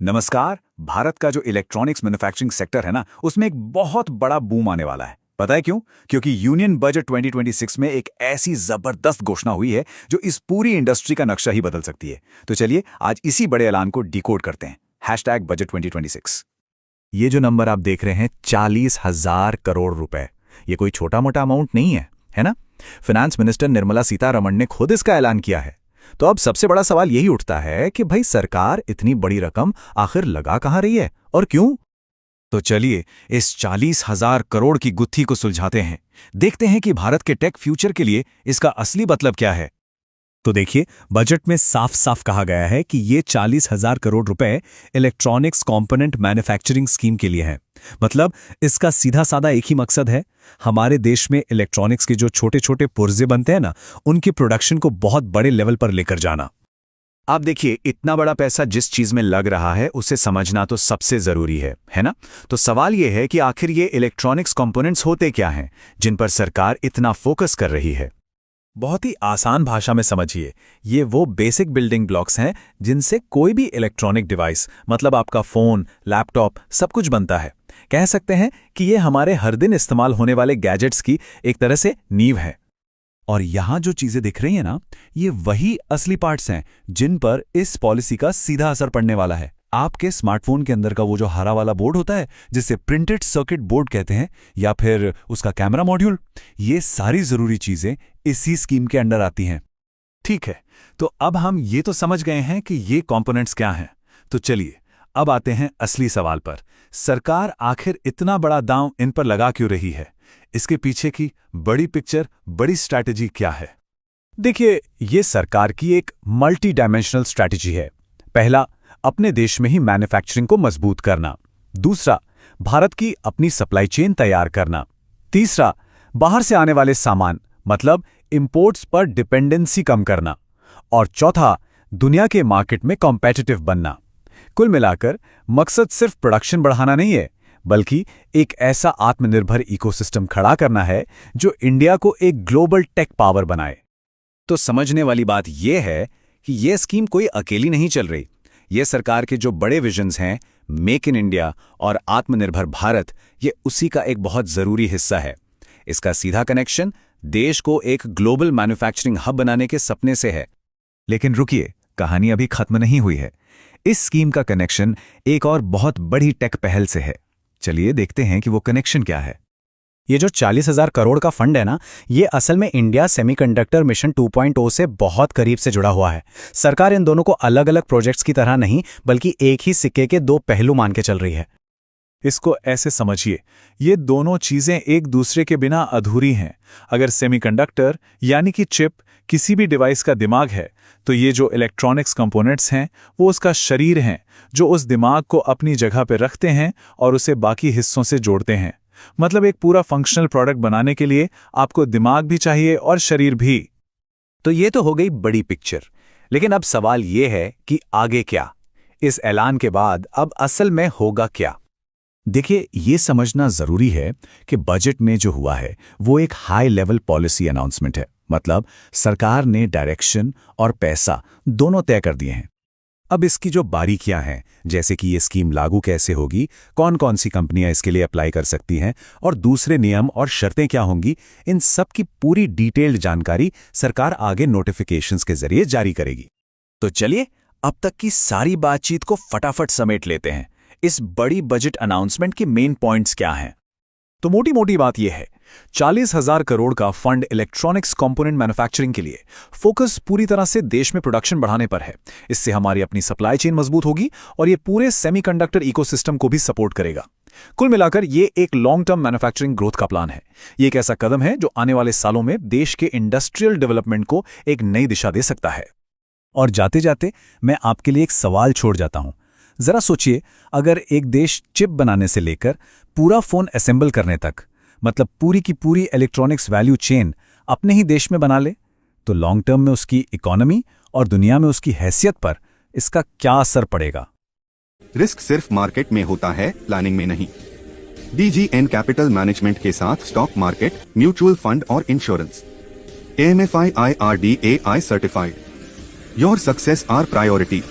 नमस्कार। भारत का जो इलेक्ट्रॉनिक्स मैन्युफैक्चरिंग सेक्टर है ना, उसमें एक बहुत बड़ा बूम आने वाला है। पता है क्यों? क्योंकि यूनियन बजट 2026 में एक ऐसी जबरदस्त घोषणा हुई है जो इस पूरी इंडस्ट्री का नक्शा ही बदल सकती है। तो चलिए आज इसी बड़े ऐलान को डिकोड करते हैं। #बजट 2026। ये जो नंबर आप देख रहे हैं, 40,000 करोड़ रुपए, ये कोई छोटा मोटा अमाउंट नहीं है ना? फाइनेंस मिनिस्टर निर्मला सीतारमण ने खुद इसका ऐलान किया है। तो अब सबसे बड़ा सवाल यही उठता है कि भाई सरकार इतनी बड़ी रकम आखिर लगा कहां रही है और क्यों? तो चलिए इस 40,000 करोड़ की गुत्थी को सुलझाते हैं। देखते हैं कि भारत के टेक फ्यूचर के लिए इसका असली मतलब क्या है। तो देखिए, बजट में साफ साफ कहा गया है कि ये 40,000 करोड़ रुपए इलेक्ट्रॉनिक्स कंपोनेंट मैन्युफैक्चरिंग स्कीम के लिए है। मतलब इसका सीधा साधा एक ही मकसद है, हमारे देश में इलेक्ट्रॉनिक्स के जो छोटे छोटे पुर्जे बनते हैं ना, उनकी प्रोडक्शन को बहुत बड़े लेवल पर लेकर जाना। आप देखिए, इतना बड़ा पैसा जिस चीज में लग रहा है उसे समझना तो सबसे जरूरी है ना? तो सवाल यह है कि आखिर ये इलेक्ट्रॉनिक्स कंपोनेंट्स होते क्या हैं जिन पर सरकार इतना फोकस कर रही है। बहुत ही आसान भाषा में समझिए, ये वो बेसिक बिल्डिंग ब्लॉक्स हैं जिनसे कोई भी इलेक्ट्रॉनिक डिवाइस, मतलब आपका फोन, लैपटॉप, सब कुछ बनता है। कह सकते हैं कि ये हमारे हर दिन इस्तेमाल होने वाले गैजेट्स की एक तरह से नींव है। और यहां जो चीजें दिख रही हैं ना, ये वही असली पार्ट्स हैं जिन पर इस पॉलिसी का सीधा असर पड़ने वाला है। आपके स्मार्टफोन के अंदर का वो जो हरा वाला बोर्ड होता है, जिसे प्रिंटेड सर्किट बोर्ड कहते हैं, या फिर उसका कैमरा मॉड्यूल, ये सारी जरूरी चीजें इसी स्कीम के अंडर आती हैं। ठीक है, तो अब हम ये तो समझ गए हैं कि ये कंपोनेंट्स क्या हैं। तो चलिए अब आते हैं असली सवाल पर। सरकार आखिर इतना बड़ा दांव इन पर लगा क्यों रही है? इसके पीछे की बड़ी पिक्चर, बड़ी स्ट्रैटेजी क्या है? देखिए, ये सरकार की एक मल्टी डायमेंशनल स्ट्रैटेजी है। पहला, अपने देश में ही मैन्युफैक्चरिंग को मजबूत करना। दूसरा, भारत की अपनी सप्लाई चेन तैयार करना। तीसरा, बाहर से आने वाले सामान, मतलब इंपोर्ट्स पर डिपेंडेंसी कम करना। और चौथा, दुनिया के मार्केट में कॉम्पिटिटिव बनना। कुल मिलाकर मकसद सिर्फ प्रोडक्शन बढ़ाना नहीं है, बल्कि एक ऐसा आत्मनिर्भर इकोसिस्टम खड़ा करना है जो इंडिया को एक ग्लोबल टेक पावर बनाए। तो समझने वाली बात यह है कि यह स्कीम कोई अकेली नहीं चल रही। ये सरकार के जो बड़े विजन्स हैं, मेक इन इंडिया और आत्मनिर्भर भारत, ये उसी का एक बहुत जरूरी हिस्सा है। इसका सीधा कनेक्शन देश को एक ग्लोबल मैन्युफैक्चरिंग हब बनाने के सपने से है। लेकिन रुकिए, कहानी अभी खत्म नहीं हुई है। इस स्कीम का कनेक्शन एक और बहुत बड़ी टेक पहल से है। चलिए देखते हैं कि वो कनेक्शन क्या है। ये जो 40,000 करोड़ का फंड है ना, ये असल में इंडिया सेमीकंडक्टर मिशन 2.0 से बहुत करीब से जुड़ा हुआ है। सरकार इन दोनों को अलग अलग प्रोजेक्ट्स की तरह नहीं, बल्कि एक ही सिक्के के दो पहलू मान के चल रही है। इसको ऐसे समझिए, ये दोनों चीजें एक दूसरे के बिना अधूरी हैं। अगर सेमीकंडक्टर यानी कि चिप किसी भी डिवाइस का दिमाग है, तो ये जो इलेक्ट्रॉनिक्स कंपोनेंट्स हैं वो उसका शरीर हैं, जो उस दिमाग को अपनी जगह पर रखते हैं और उसे बाकी हिस्सों से जोड़ते हैं। मतलब एक पूरा फंक्शनल प्रोडक्ट बनाने के लिए आपको दिमाग भी चाहिए और शरीर भी। तो ये तो हो गई बड़ी पिक्चर। लेकिन अब सवाल ये है कि आगे क्या? इस ऐलान के बाद अब असल में होगा क्या? देखिए, ये समझना जरूरी है कि बजट में जो हुआ है वो एक हाई लेवल पॉलिसी अनाउंसमेंट है। मतलब सरकार ने डायरेक्शन और पैसा दोनों तय कर दिए हैं। अब इसकी जो बारीकियां हैं, जैसे कि ये स्कीम लागू कैसे होगी, कौन कौन सी कंपनियां इसके लिए अप्लाई कर सकती हैं और दूसरे नियम और शर्तें क्या होंगी, इन सब की पूरी डिटेल्ड जानकारी सरकार आगे नोटिफिकेशंस के जरिए जारी करेगी। तो चलिए अब तक की सारी बातचीत को फटाफट समेट लेते हैं। इस बड़ी बजट अनाउंसमेंट के मेन पॉइंट्स क्या हैं? तो मोटी मोटी बात यह है, 40,000 करोड़ का फंड इलेक्ट्रॉनिक्स कंपोनेंट मैन्युफैक्चरिंग के लिए। फोकस पूरी तरह से देश में प्रोडक्शन बढ़ाने पर है। इससे हमारी अपनी सप्लाई चेन मजबूत होगी और ये पूरे सेमीकंडक्टर इकोसिस्टम को भी सपोर्ट करेगा। कुल मिलाकर ये एक लॉन्ग टर्म मैन्युफैक्चरिंग ग्रोथ का प्लान है। ये एक ऐसा कदम है जो आने वाले सालों में देश के इंडस्ट्रियल डेवलपमेंट को एक नई दिशा दे सकता है। और जाते जाते मैं आपके लिए एक सवाल छोड़ जाता हूं। जरा सोचिए, अगर एक देश चिप बनाने से लेकर पूरा फोन असेंबल करने तक, मतलब पूरी की पूरी इलेक्ट्रॉनिक्स वैल्यू चेन अपने ही देश में बना ले, तो लॉन्ग टर्म में उसकी इकोनॉमी और दुनिया में उसकी हैसियत पर इसका क्या असर पड़ेगा? रिस्क सिर्फ मार्केट में होता है, प्लानिंग में नहीं। DGN कैपिटल मैनेजमेंट के साथ स्टॉक मार्केट, म्यूचुअल फंड और insurance. AMFI IRDAI certified. Your success our priority.